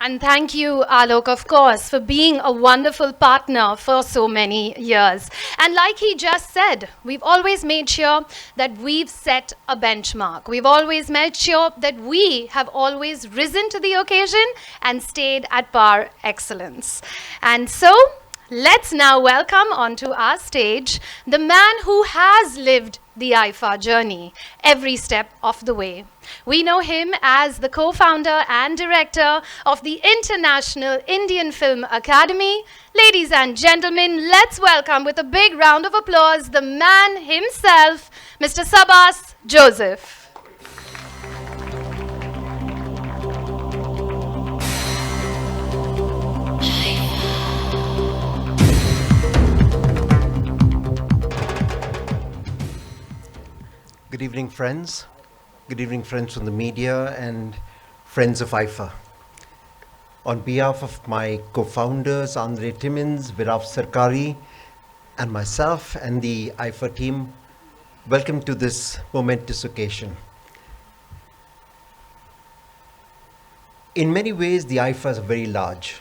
And thank you, Alok, of course, for being a wonderful partner for so many years. And like he just said, we've always made sure that we've set a benchmark. We've always made sure that we have always risen to the occasion and stayed at par excellence. And so, let's now welcome onto our stage the man who has lived the IIFA journey every step of the way. We know him as the co-founder and director of the International Indian Film Academy. Ladies and gentlemen, let's welcome with a big round of applause the man himself, Mr. Sabas Joseph. Good evening, friends. Good evening, friends from the media and friends of IIFA. On behalf of my co-founders, Andre Timmins, Viraf Sarkari, and myself and the IIFA team, welcome to this momentous occasion. In many ways, the IIFA is very large.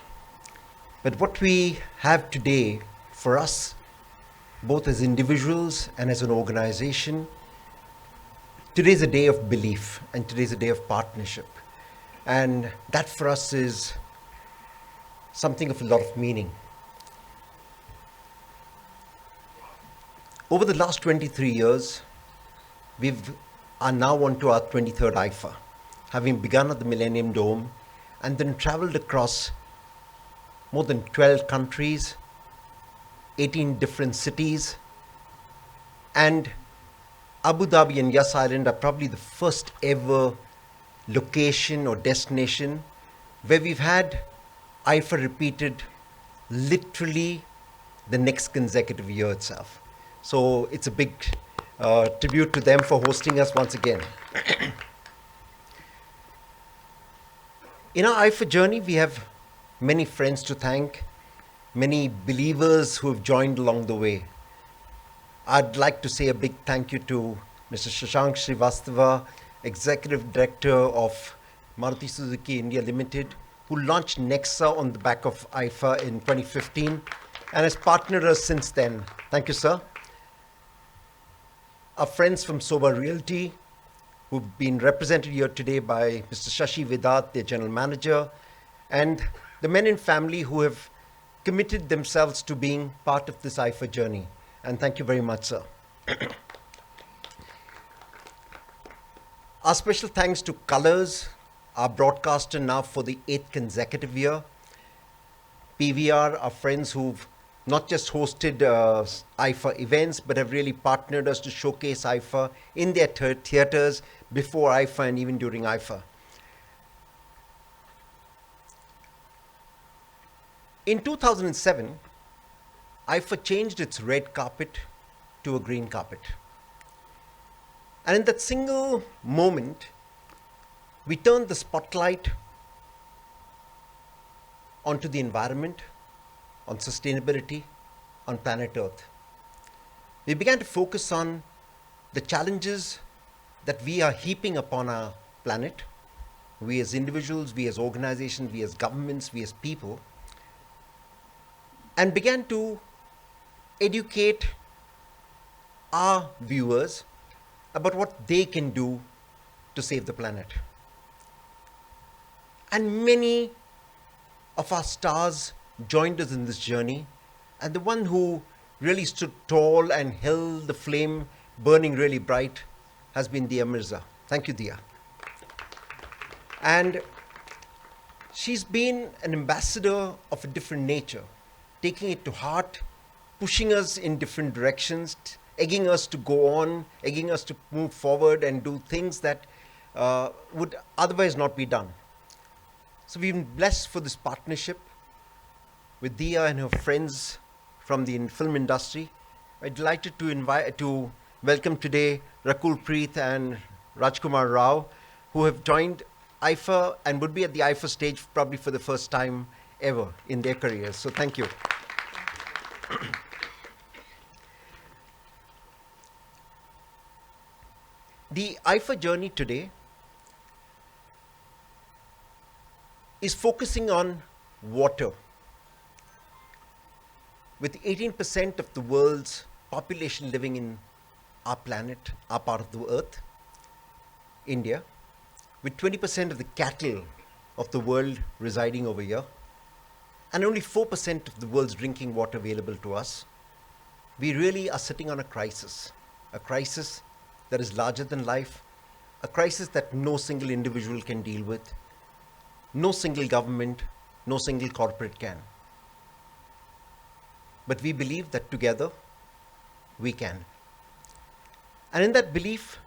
But what we have today for us, both as individuals and as an organization, today is a day of belief and today is a day of partnership. And that for us is something of a lot of meaning. Over the last 23 years, we are now on to our 23rd IIFA, having begun at the Millennium Dome and then traveled across more than 12 countries, 18 different cities, and Abu Dhabi and Yas Island are probably the first ever location or destination where we've had IIFA repeated literally the next consecutive year itself. So it's a big tribute to them for hosting us once again. In our IIFA journey, we have many friends to thank, many believers who have joined along the way. I'd like to say a big thank you to Mr. Shashank Srivastava, Executive Director of Maruti Suzuki India Limited, who launched Nexa on the back of IIFA in 2015 and has partnered us since then. Thank you, sir. Our friends from Soba Realty, who've been represented here today by Mr. Shashi Vedat, their General Manager, and the men and family who have committed themselves to being part of this IIFA journey. And thank you very much, sir. Our special thanks to Colors, our broadcaster now for the 8th consecutive year. PVR, our friends who've not just hosted IIFA events, but have really partnered us to showcase IIFA in their theaters before IIFA and even during IIFA. In 2007, IIFA changed its red carpet to a green carpet. And in that single moment, we turned the spotlight onto the environment, on sustainability, on planet Earth. We began to focus on the challenges that we are heaping upon our planet, we as individuals, we as organizations, we as governments, we as people, and began to educate our viewers about what they can do to save the planet. And many of our stars joined us in this journey, and the one who really stood tall and held the flame burning really bright has been Dia Mirza. Thank you, Dia. And she's been an ambassador of a different nature, taking it to heart, pushing us in different directions, egging us to go on, egging us to move forward and do things that would otherwise not be done. So we've been blessed for this partnership with Dia and her friends from the film industry. I'm delighted to welcome today Rakul, Preet and Rajkumar Rao, who have joined IIFA and would be at the IIFA stage probably for the first time ever in their careers. So thank you. The IIFA journey today is focusing on water. With 18% of the world's population living in our planet, our part of the earth, India, with 20% of the cattle of the world residing over here, and only 4% of the world's drinking water available to us, we really are sitting on a crisis that is larger than life, a crisis that no single individual can deal with, no single government, no single corporate can. But we believe that together we can. And in that belief,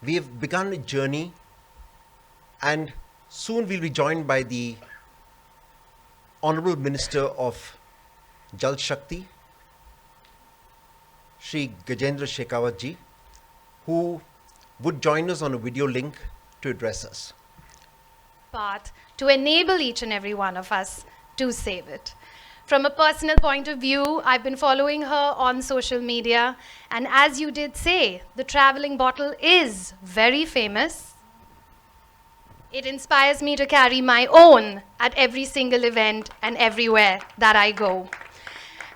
we have begun a journey, and soon we'll be joined by the Honorable Minister of Jal Shakti, Shri Gajendra Shekhawat ji, who would join us on a video link to address us. Path to enable each and every one of us to save it. From a personal point of view, I've been following her on social media, and as you did say, the traveling bottle is very famous. It inspires me to carry my own at every single event and everywhere that I go.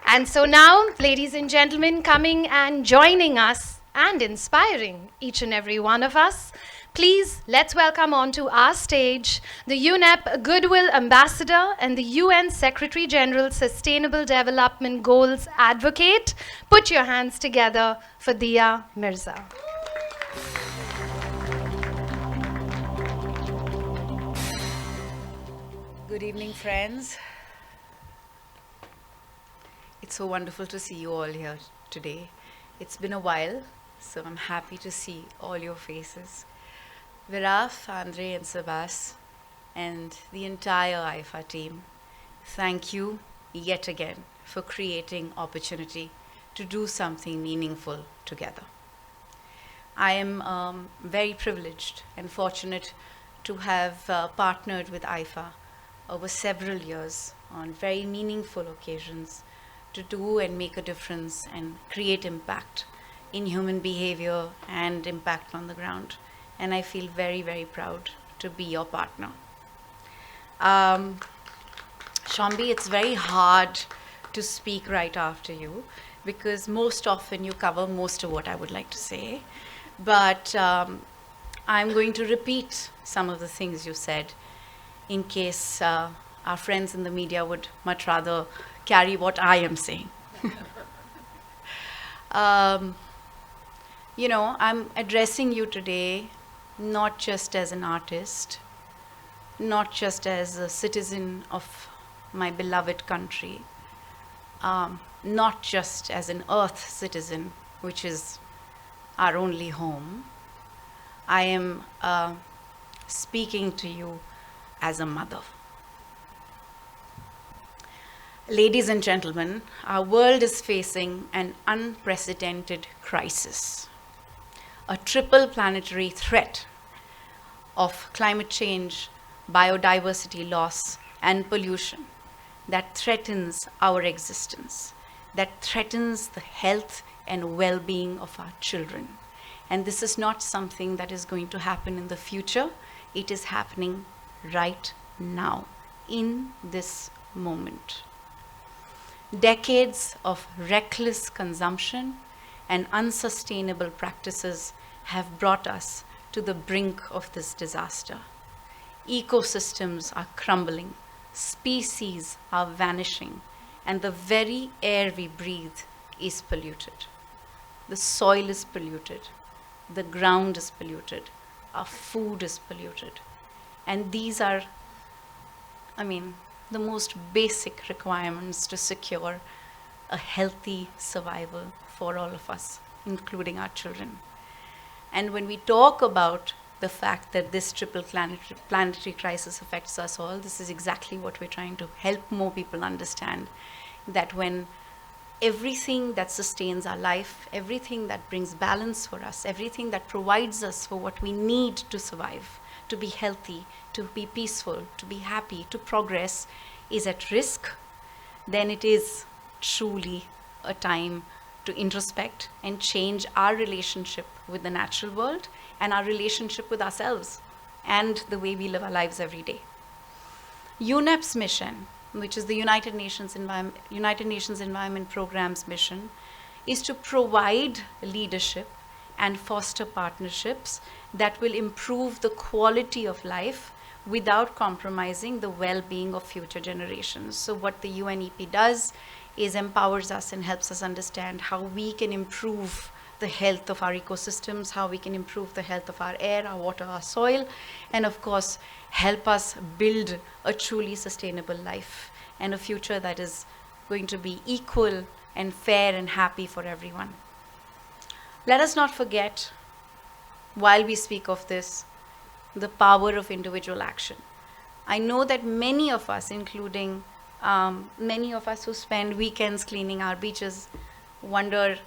And so now, ladies and gentlemen, coming and joining us and inspiring each and every one of us, please, let's welcome onto our stage the UNEP Goodwill Ambassador and the UN Secretary General Sustainable Development Goals Advocate. Put your hands together for Dia Mirza. Good evening, friends. It's so wonderful to see you all here today. It's been a while, so I'm happy to see all your faces. Viraf, Andre, and Sabas, and the entire IIFA team, thank you yet again for creating opportunity to do something meaningful together. I am very privileged and fortunate to have partnered with IIFA over several years on very meaningful occasions to do and make a difference and create impact in human behavior and impact on the ground. And I feel very, very proud to be your partner. Shambi, it's very hard to speak right after you because most often you cover most of what I would like to say. But I'm going to repeat some of the things you said in case our friends in the media would much rather carry what I am saying. You know, I'm addressing you today not just as an artist, not just as a citizen of my beloved country, not just as an Earth citizen, which is our only home. I am speaking to you as a mother. Ladies and gentlemen, our world is facing an unprecedented crisis, a triple planetary threat of climate change, biodiversity loss, and pollution that threatens our existence, that threatens the health and well-being of our children. And this is not something that is going to happen in the future. It is happening right now, in this moment. Decades of reckless consumption and unsustainable practices have brought us to the brink of this disaster. Ecosystems are crumbling, species are vanishing, and the very air we breathe is polluted. The soil is polluted, the ground is polluted, our food is polluted. And these are, the most basic requirements to secure a healthy survival for all of us, including our children. And when we talk about the fact that this triple planetary crisis affects us all, this is exactly what we're trying to help more people understand, that when everything that sustains our life, everything that brings balance for us, everything that provides us for what we need to survive, to be healthy, to be peaceful, to be happy, to progress, is at risk, then it is truly a time to introspect and change our relationship with the natural world and our relationship with ourselves and the way we live our lives every day. UNEP's mission, which is the United Nations Environment Programme's mission, is to provide leadership and foster partnerships that will improve the quality of life without compromising the well-being of future generations. So what the UNEP does is empowers us and helps us understand how we can improve the health of our ecosystems, how we can improve the health of our air, our water, our soil, and of course, help us build a truly sustainable life and a future that is going to be equal and fair and happy for everyone. Let us not forget, while we speak of this, the power of individual action. I know that many of us, including many of us who spend weekends cleaning our beaches, wonder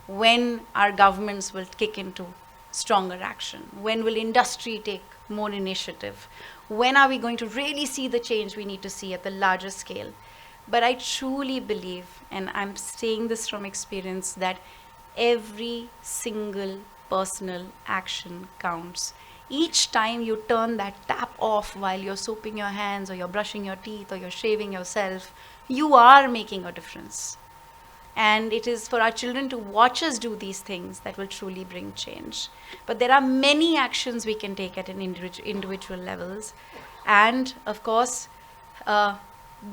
when our governments will kick into stronger action. When will industry take more initiative? When are we going to really see the change we need to see at the larger scale? But I truly believe, and I'm saying this from experience, that every single personal action counts. Each time you turn that tap off while you're soaping your hands or you're brushing your teeth or you're shaving yourself, you are making a difference. And it is for our children to watch us do these things that will truly bring change. But there are many actions we can take at an individual levels. And of course,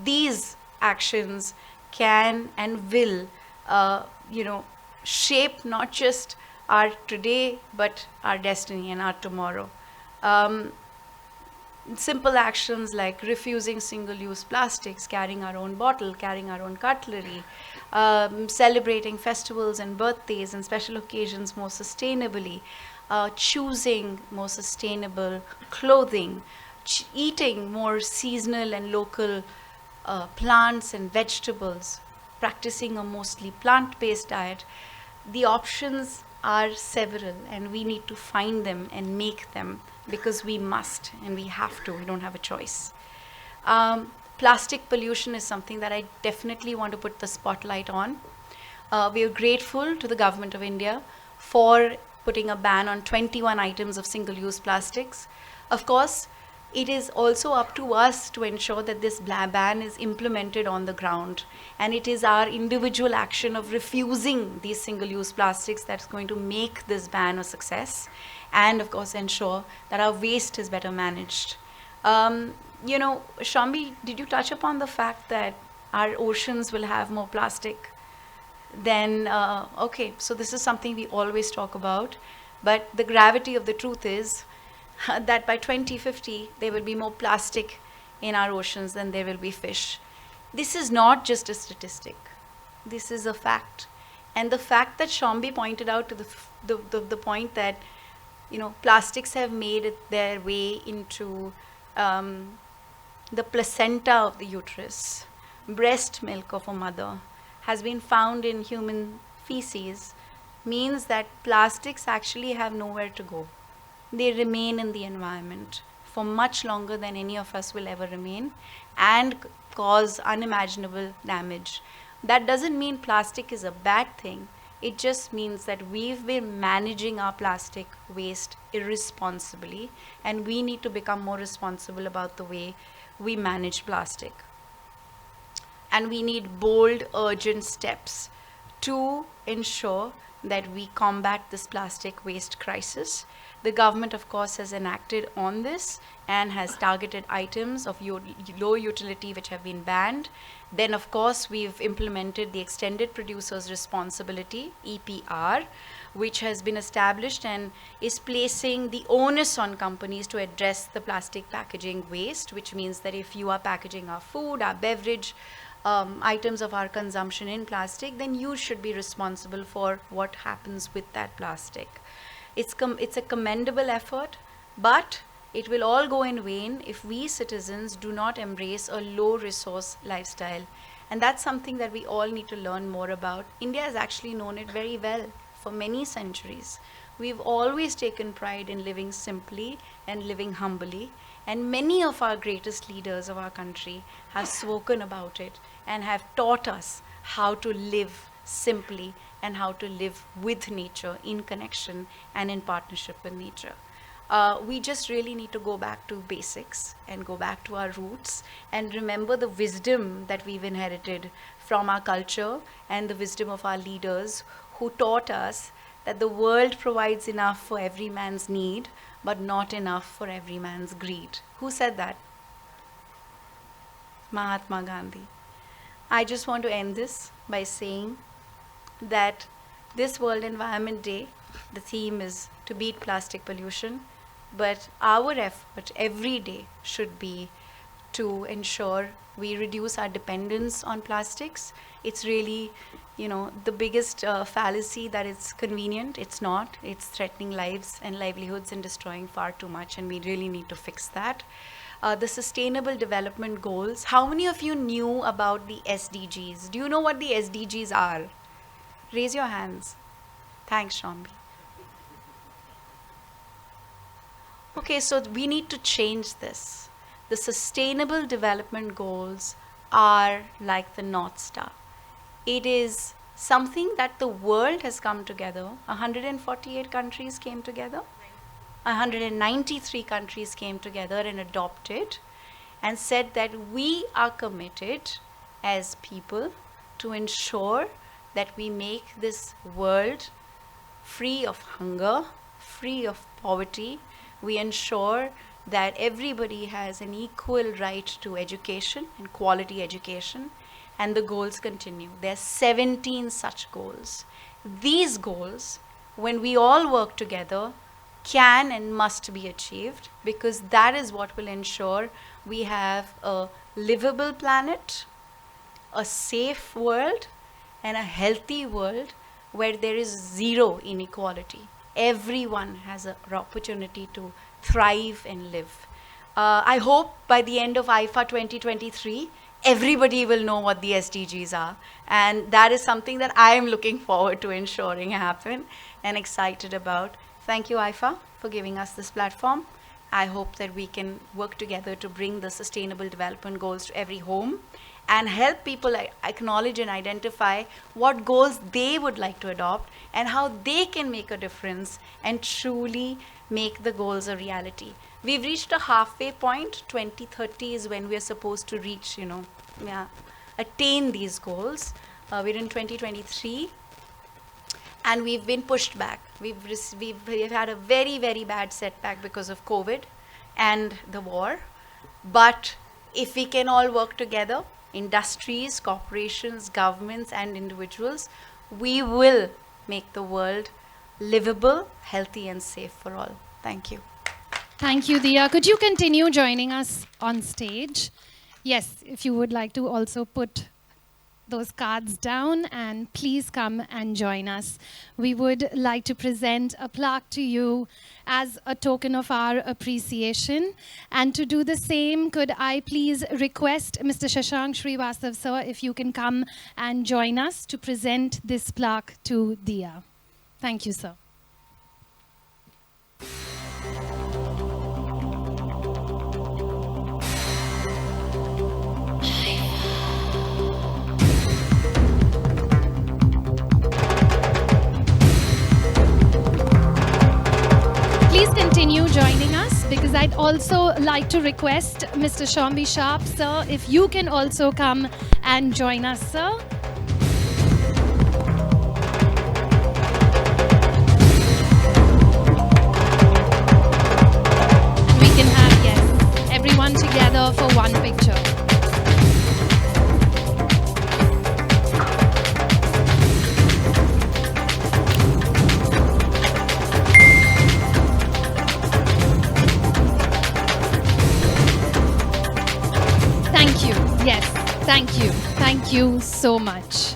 these actions can and will, shape not just our today, but our destiny and our tomorrow. Simple actions like refusing single-use plastics, carrying our own bottle, carrying our own cutlery, celebrating festivals and birthdays and special occasions more sustainably, choosing more sustainable clothing, eating more seasonal and local plants and vegetables, practicing a mostly plant-based diet. The options are several, and we need to find them and make them, because we must and we have to. We don't have a choice. Plastic pollution is something that I definitely want to put the spotlight on. We are grateful to the government of India for putting a ban on 21 items of single-use plastics. Of course, it is also up to us to ensure that this ban is implemented on the ground. And it is our individual action of refusing these single-use plastics that's going to make this ban a success. And of course, ensure that our waste is better managed. Shambi, did you touch upon the fact that our oceans will have more plastic? Then, okay, so this is something we always talk about. But the gravity of the truth is that by 2050, there will be more plastic in our oceans than there will be fish. This is not just a statistic. This is a fact. And the fact that Shambi pointed out to the point that, plastics have made their way into the placenta of the uterus, breast milk of a mother, has been found in human feces, means that plastics actually have nowhere to go. They remain in the environment for much longer than any of us will ever remain and cause unimaginable damage. That doesn't mean plastic is a bad thing. It just means that we've been managing our plastic waste irresponsibly, and we need to become more responsible about the way we manage plastic. And we need bold, urgent steps to ensure that we combat this plastic waste crisis. The government, of course, has enacted on this and has targeted items of low utility which have been banned. Then, of course, we've implemented the Extended Producer's Responsibility, EPR, which has been established and is placing the onus on companies to address the plastic packaging waste, which means that if you are packaging our food, our beverage, items of our consumption in plastic, then you should be responsible for what happens with that plastic. It's a commendable effort, but it will all go in vain if we citizens do not embrace a low resource lifestyle. And that's something that we all need to learn more about. India has actually known it very well for many centuries. We've always taken pride in living simply and living humbly. And many of our greatest leaders of our country have spoken about it and have taught us how to live simply and how to live with nature, in connection and in partnership with nature. We just really need to go back to basics and go back to our roots and remember the wisdom that we've inherited from our culture and the wisdom of our leaders who taught us that the world provides enough for every man's need, but not enough for every man's greed. Who said that? Mahatma Gandhi. I just want to end this by saying that this World Environment Day, the theme is to beat plastic pollution, but our effort every day should be to ensure we reduce our dependence on plastics. It's really, the biggest fallacy that it's convenient. It's not. It's threatening lives and livelihoods and destroying far too much, and we really need to fix that. The Sustainable Development Goals. How many of you knew about the SDGs? Do you know what the SDGs are? Raise your hands. Thanks, Shambi. Okay, so we need to change this. The Sustainable Development Goals are like the North Star. It is something that the world has come together. 148 countries came together. 193 countries came together and adopted and said that we are committed as people to ensure that we make this world free of hunger, free of poverty. We ensure that everybody has an equal right to education and quality education, and the goals continue. There are 17 such goals. These goals, when we all work together, can and must be achieved, because that is what will ensure we have a livable planet, a safe world, and a healthy world where there is zero inequality. Everyone has an opportunity to thrive and live. I hope by the end of IIFA 2023, everybody will know what the SDGs are. And that is something that I am looking forward to ensuring happen and excited about. Thank you, IIFA, for giving us this platform. I hope that we can work together to bring the Sustainable Development Goals to every home and help people acknowledge and identify what goals they would like to adopt and how they can make a difference and truly make the goals a reality. We've reached a halfway point. 2030 is when we're supposed to reach, attain these goals. We're in 2023. And we've been pushed back. We've had a very, very bad setback because of COVID and the war. But if we can all work together, industries, corporations, governments, and individuals, we will make the world livable, healthy, and safe for all. Thank you. Thank you, Diya. Could you continue joining us on stage? Yes, if you would like to also put those cards down, and please come and join us. We would like to present a plaque to you as a token of our appreciation. And to do the same, could I please request Mr. Shashank Srivastav, sir, if you can come and join us to present this plaque to Diya. Thank you, sir. Please continue joining us, because I'd also like to request Mr. Shambi Sharp, sir, if you can also come and join us, sir. And we can have, yes, everyone together for one picture. Yes, thank you. Thank you so much.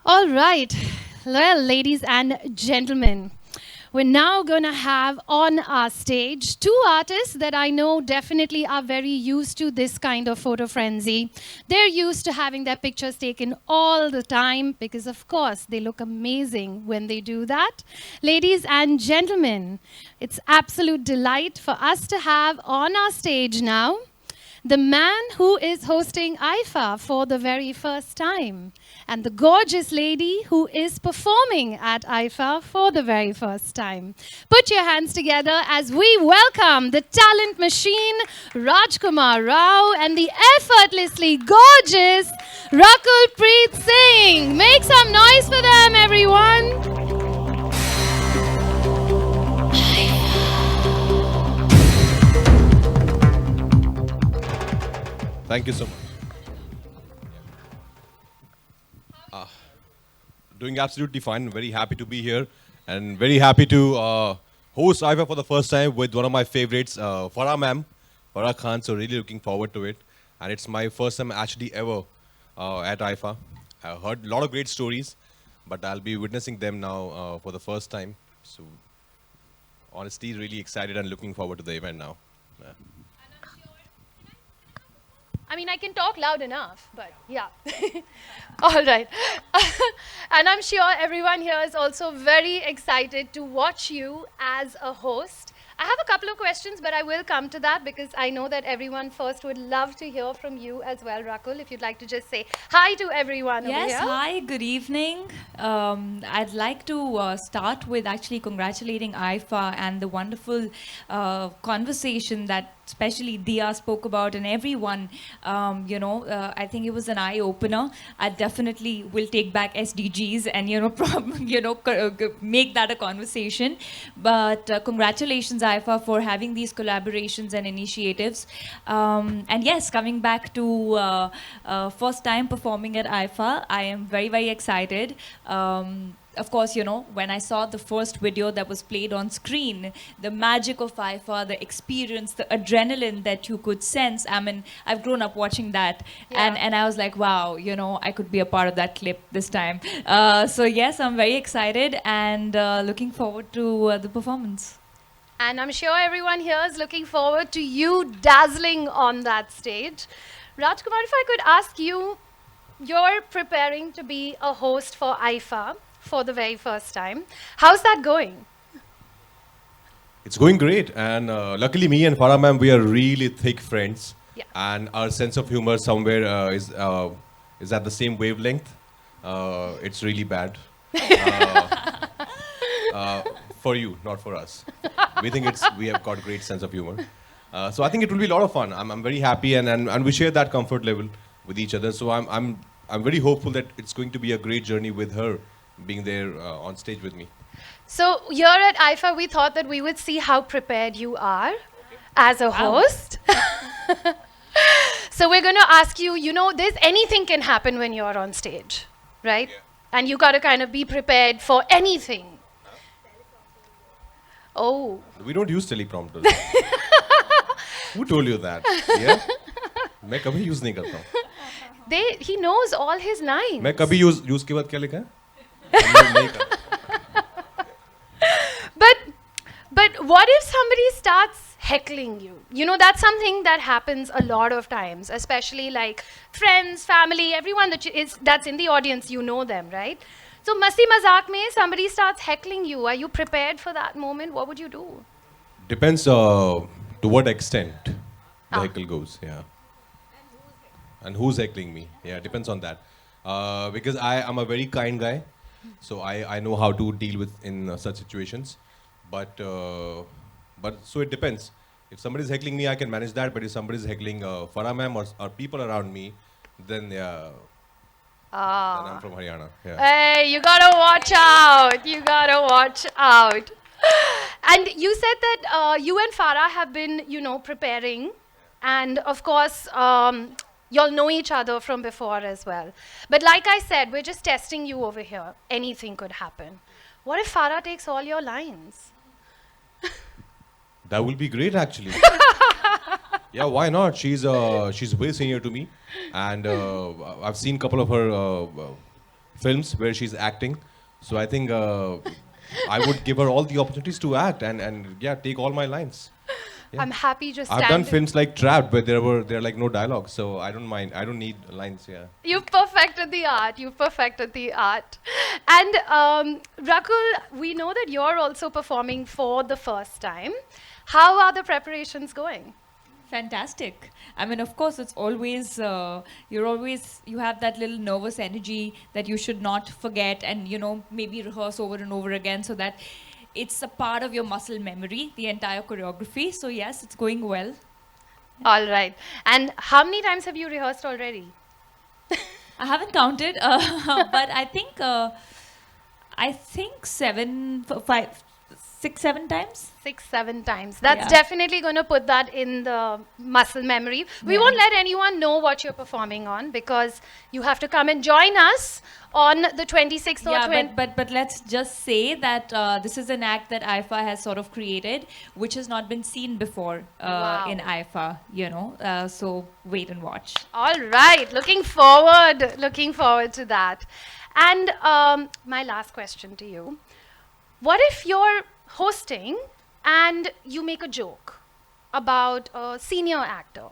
All right. Well, ladies and gentlemen, we're now going to have on our stage two artists that I know definitely are very used to this kind of photo frenzy. They're used to having their pictures taken all the time because, of course, they look amazing when they do that. Ladies and gentlemen, it's absolute delight for us to have on our stage now the man who is hosting IIFA for the very first time, and the gorgeous lady who is performing at IIFA for the very first time. Put your hands together as we welcome the talent machine, Rajkumar Rao, and the effortlessly gorgeous Rakul Preet Singh. Make some noise for them, everyone. Thank you so much. Doing absolutely fine. Very happy to be here and very happy to host IIFA for the first time with one of my favorites, Farah ma'am, Farah Khan. So really looking forward to it. And it's my first time actually ever at IIFA. I heard a lot of great stories, but I'll be witnessing them now for the first time. So honestly, really excited and looking forward to the event now. Yeah. I mean, I can talk loud enough, but yeah. All right. And I'm sure everyone here is also very excited to watch you as a host. I have a couple of questions, but I will come to that because I know that everyone first would love to hear from you as well, Rakul. If you'd like to just say hi to everyone over here. Yes, hi, good evening. I'd like to start with actually congratulating IIFA and the wonderful conversation that especially Dia spoke about, and everyone, I think it was an eye-opener. I definitely will take back SDGs and, make that a conversation. But congratulations, IIFA, for having these collaborations and initiatives. And yes, coming back to first time performing at IIFA, I am very, very excited. Of course, when I saw the first video that was played on screen, the magic of IIFA, the experience, the adrenaline that you could sense. I mean, I've grown up watching that. Yeah. And I was like, wow, I could be a part of that clip this time. So yes, I'm very excited and looking forward to the performance. And I'm sure everyone here is looking forward to you dazzling on that stage. Rajkumar, if I could ask you, you're preparing to be a host for IIFA for the very first time. How's that going? It's going great, and luckily me and Farah ma'am, we are really thick friends. Yeah. And our sense of humor somewhere is at the same wavelength. It's really bad. For you, not for us. We have got great sense of humor. So I think it will be a lot of fun. I'm very happy, and we share that comfort level with each other. So I'm very hopeful that it's going to be a great journey with her being there on stage with me. So here at IIFA, we thought that we would see how prepared you are as a host. So we're going to ask you, there's anything can happen when you're on stage, right? Yeah. And you got to kind of be prepared for anything. Oh. We don't use teleprompters. Who told you that? Yeah? मैं कभी use नहीं करता हूँ. He knows all his lines. मैं कभी use के बाद क्या लिखा है? But what if somebody starts heckling you? That's something that happens a lot of times, especially like friends, family, everyone that's in the audience, you know them, right? So masti mazak mein somebody starts heckling you. Are you prepared for that moment? What would you do? Depends to what extent the heckle goes, yeah. And who's heckling me? Yeah, depends on that. Because I am a very kind guy, so I know how to deal with in such situations. But so it depends. If somebody is heckling me, I can manage that. But if somebody is heckling Farah ma'am or people around me, then yeah. Then I'm from Haryana. Yeah. Hey, you gotta watch out. You gotta watch out. And you said that you and Farah have been, preparing. And of course, y'all know each other from before as well. But like I said, we're just testing you over here. Anything could happen. What if Farah takes all your lines? That will be great, actually. Yeah, why not? She's way senior to me, and I've seen a couple of her films where she's acting. So I think I would give her all the opportunities to act and yeah, take all my lines. Yeah. I'm happy just I've done films like Trapped where there are like no dialogue, so I don't mind. I don't need lines. Yeah. You've perfected the art. You've perfected the art. And Rakul, we know that you're also performing for the first time. How are the preparations going? Fantastic. I mean, of course, it's always, you have that little nervous energy that you should not forget and, maybe rehearse over and over again so that it's a part of your muscle memory, the entire choreography. So, yes, it's going well. All right. And how many times have you rehearsed already? I haven't counted, but I think 6, 7 times. 6, 7 times. That's Yeah. definitely going to put that in the muscle memory. We Yeah. won't let anyone know what you're performing on because you have to come and join us on the 26th or Yeah, 20th. but let's just say that this is an act that IIFA has sort of created, which has not been seen before Wow. in IIFA, so wait and watch. All right. Looking forward to that. And my last question to you. What if you're hosting and you make a joke about a senior actor?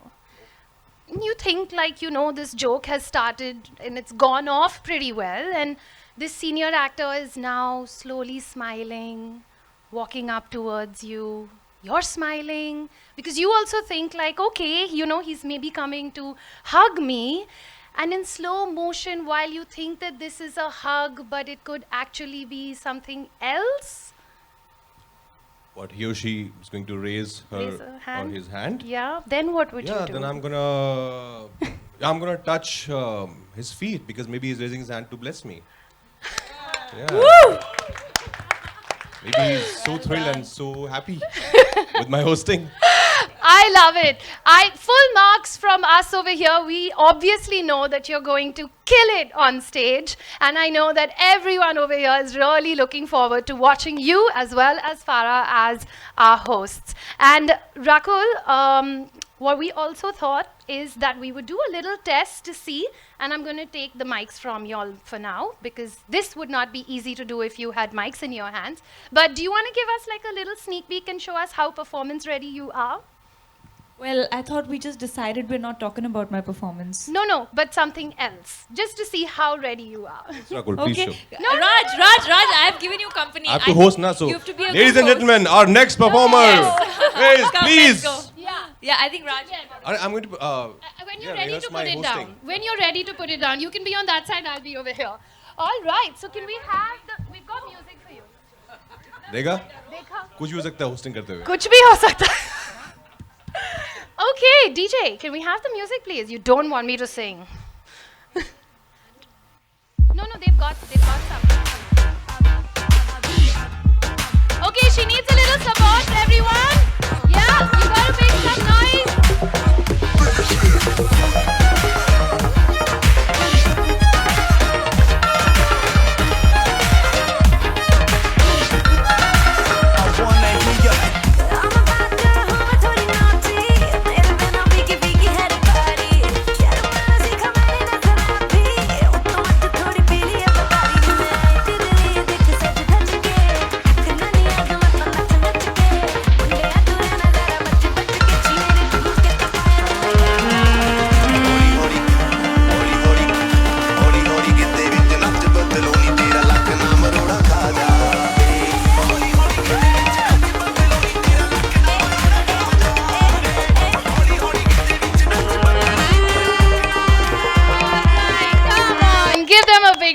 You think this joke has started and it's gone off pretty well, and this senior actor is now slowly smiling, walking up towards you. You're smiling because you also think okay, he's maybe coming to hug me. And in slow motion, while you think that this is a hug, but it could actually be something else. What, he or she is going to raise her Raise her hand. or his hand? Yeah, then what would you Yeah, do? then I'm gonna touch his feet because maybe he's raising his hand to bless me. Yeah. Maybe he's so thrilled and so happy with my hosting. I love it. Full marks from us over here. We obviously know that you're going to kill it on stage. And I know that everyone over here is really looking forward to watching you as well as Farah as our hosts. And Rakul, what we also thought is that we would do a little test to see, and I'm going to take the mics from y'all for now because this would not be easy to do if you had mics in your hands. But do you want to give us a little sneak peek and show us how performance ready you are? Well, I thought we just decided we're not talking about my performance. No, but something else, just to see how ready you are. Rakul, please Okay. show. Raj, I have given you company. I have to host now, so You have to be a ladies good and host. gentlemen, our next performer. Guys, Come, please. let's go. Yeah, I think Raj. I'm going to. When you're yeah, ready rehearse to my put it hosting. down. When you're ready to put it down, you can be on that side, I'll be over here. All right, so can we have we've got music for you. देगा? देखा? कुछ भी हो सकता है hosting करते हुए. कुछ भी हो सकता है. Okay, DJ, can we have the music, please? You don't want me to sing. No, they've got something. Okay, she needs a little support, everyone. Yeah, you gotta make some noise.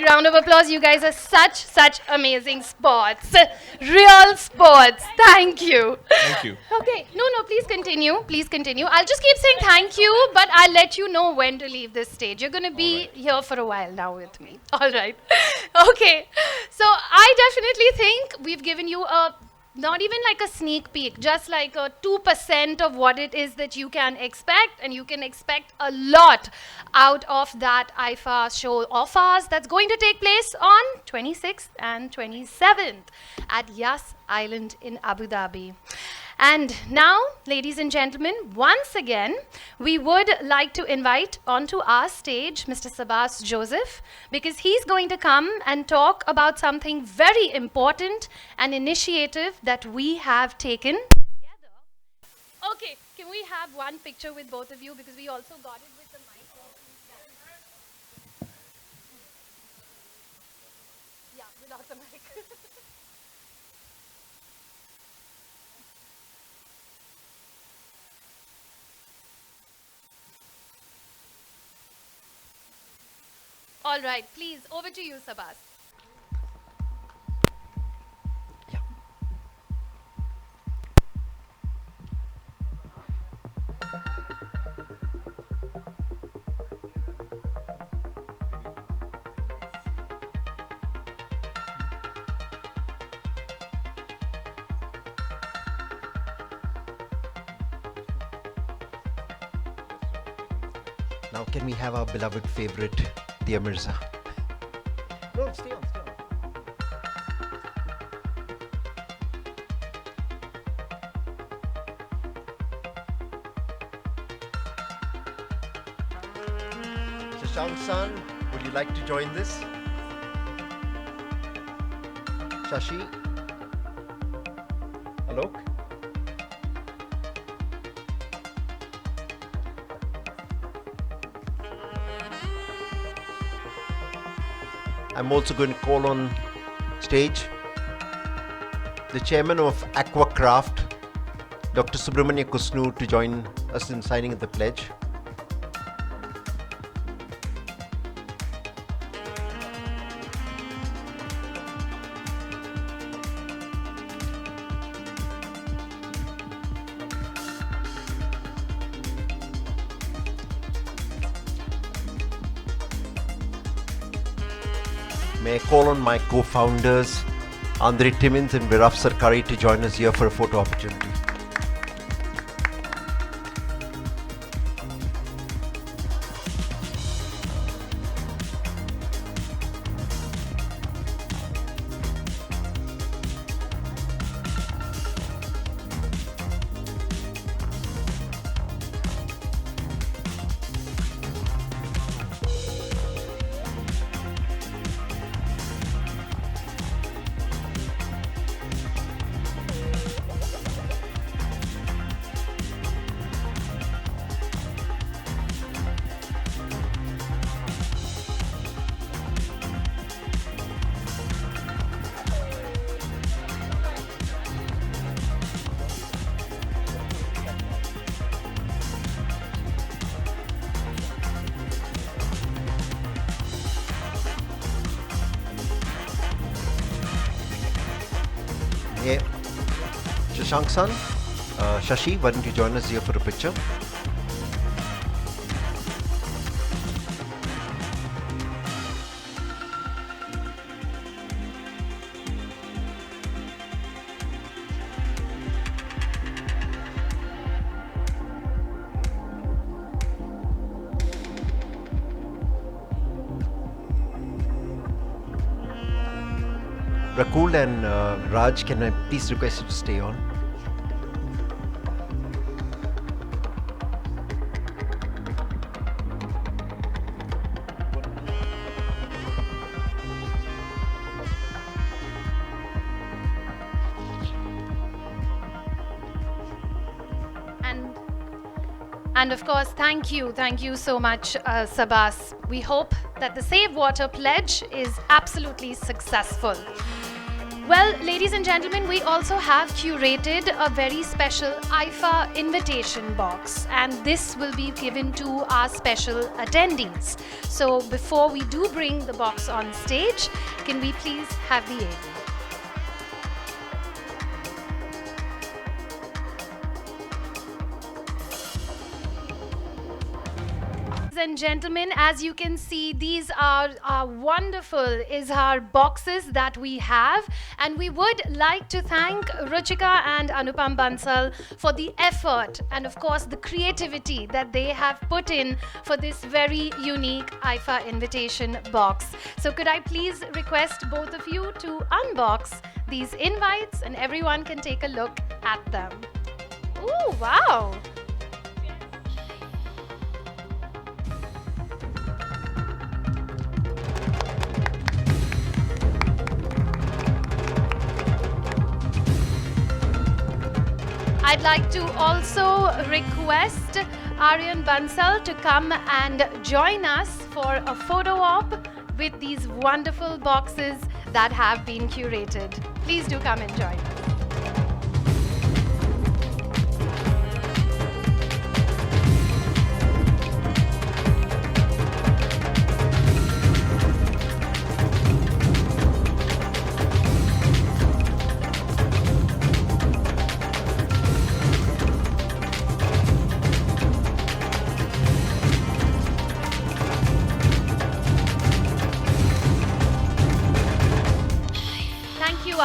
Round of applause. You guys are such amazing sports. Real sports. Thank you. Thank you. Okay. No, please continue. Please continue. I'll just keep saying thank you, but I'll let you know when to leave this stage. You're going to be here for a while now with me. All right. Okay. So I definitely think we've given you not even like a sneak peek, just like a 2% of what it is that you can expect, and you can expect a lot out of that IIFA show of ours that's going to take place on 26th and 27th at Yas Island in Abu Dhabi. And now, ladies and gentlemen, once again, we would like to invite onto our stage Mr. Sabas Joseph, because he's going to come and talk about something very important, an initiative that we have taken together. Okay, can we have one picture with both of you, because we also got it with the mic. Yeah, without the mic. All right, please, over to you, Sabas. Yeah. Now can we have our beloved favorite, dear Mirza? No, stay on, stay on. Shashank-san, would you like to join this? Shashi? Alok? I'm also going to call on stage the chairman of Aquacraft, Dr. Subramanya Kusnu, to join us in signing of the pledge. May I call on my co-founders, Andre Timmins and Viraf Sarkari, to join us here for a photo opportunity. Yeah. Shashank-san, Shashi, why don't you join us here for a picture? Rakul and Raj, can I please request you to stay on? And of course, thank you so much, Sabas. We hope that the Save Water pledge is absolutely successful. Well, ladies and gentlemen, we also have curated a very special IIFA invitation box, and this will be given to our special attendees. So before we do bring the box on stage, can we please have the aid? And gentlemen, as you can see, these are wonderful Izhar boxes that we have, and we would like to thank Ruchika and Anupam Bansal for the effort and of course the creativity that they have put in for this very unique IIFA invitation box. So could I please request both of you to unbox these invites and everyone can take a look at them. Ooh, wow! I'd like to also request Aryan Bansal to come and join us for a photo op with these wonderful boxes that have been curated. Please do come and join us.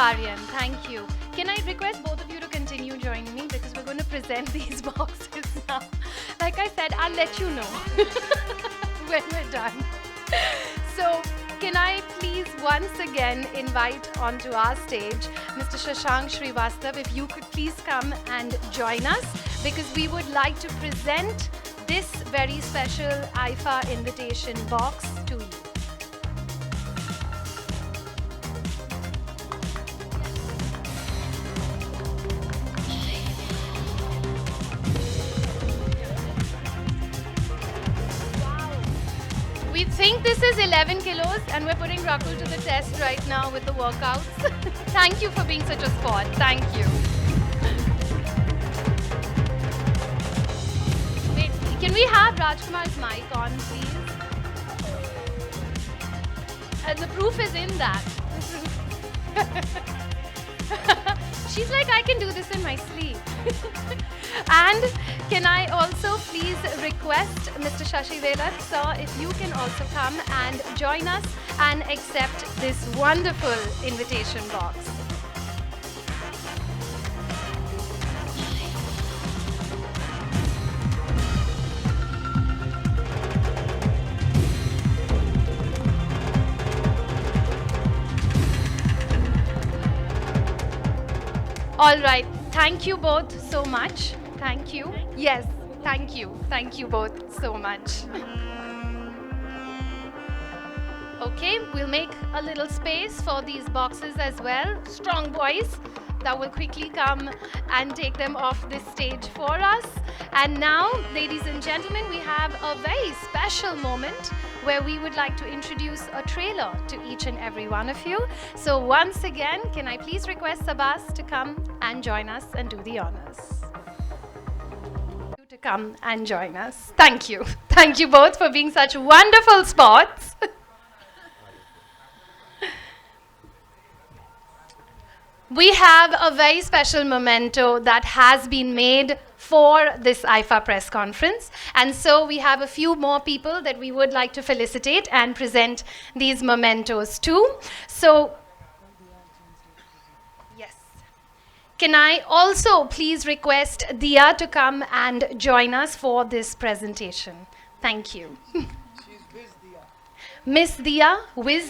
Aryan, thank you. Can I request both of you to continue joining me because we're going to present these boxes now. Like I said, I'll let you know when we're done. So, can I please once again invite onto our stage Mr. Shashank Srivastav, if you could please come and join us because we would like to present this very special IIFA invitation box to you. We think this is 11 kilos and we're putting Rakul to the test right now with the workouts. Thank you for being such a sport. Thank you. Wait, can we have Rajkumar's mic on, please? The proof is in that. She's like, I can do this in my sleep. And can I also please request Mr. Shashi Velat, sir, if you can also come and join us and accept this wonderful invitation box. All right. Thank you both so much. Thank you. Yes, thank you. Thank you both so much. Okay, we'll make a little space for these boxes as well. Strong boys that will quickly come and take them off this stage for us. And now, ladies and gentlemen, we have a very special moment where we would like to introduce a trailer to each and every one of you. So once again, can I please request Sabas to come and join us and do the honors? To come and join us. Thank you. Thank you both for being such wonderful sports. We have a very special memento that has been made for this IIFA press conference. And so we have a few more people that we would like to felicitate and present these mementos to. So, yes. Can I also please request Dia to come and join us for this presentation? Thank you. Miss Dia, Wiz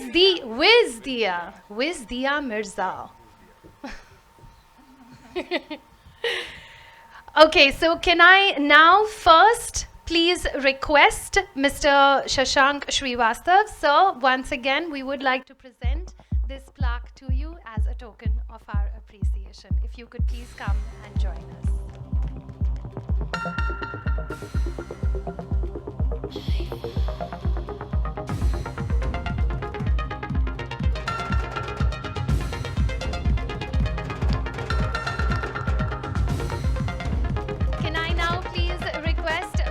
Dia Mirza. Okay, so can I now first please request Mr. Shashank Srivastav. Sir, once again, we would like to present this plaque to you as a token of our appreciation. If you could please come and join us.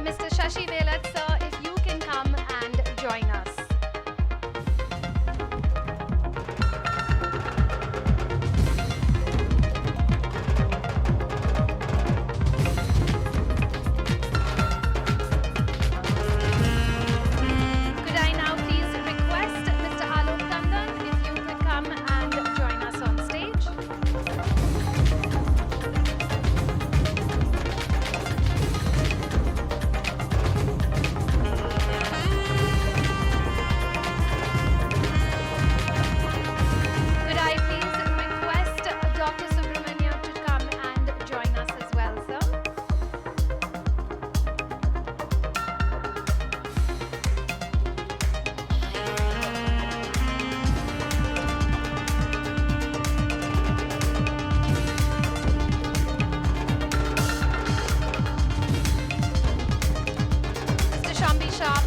Mr. Shashi Velat, sir, if you can come and join us. Could I now please request Mr. Alok Tandon, if you could come and join us on stage?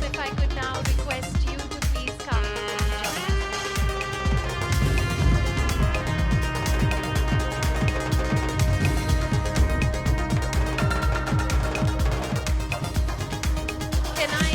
If I could now request you to please come and join us. Can I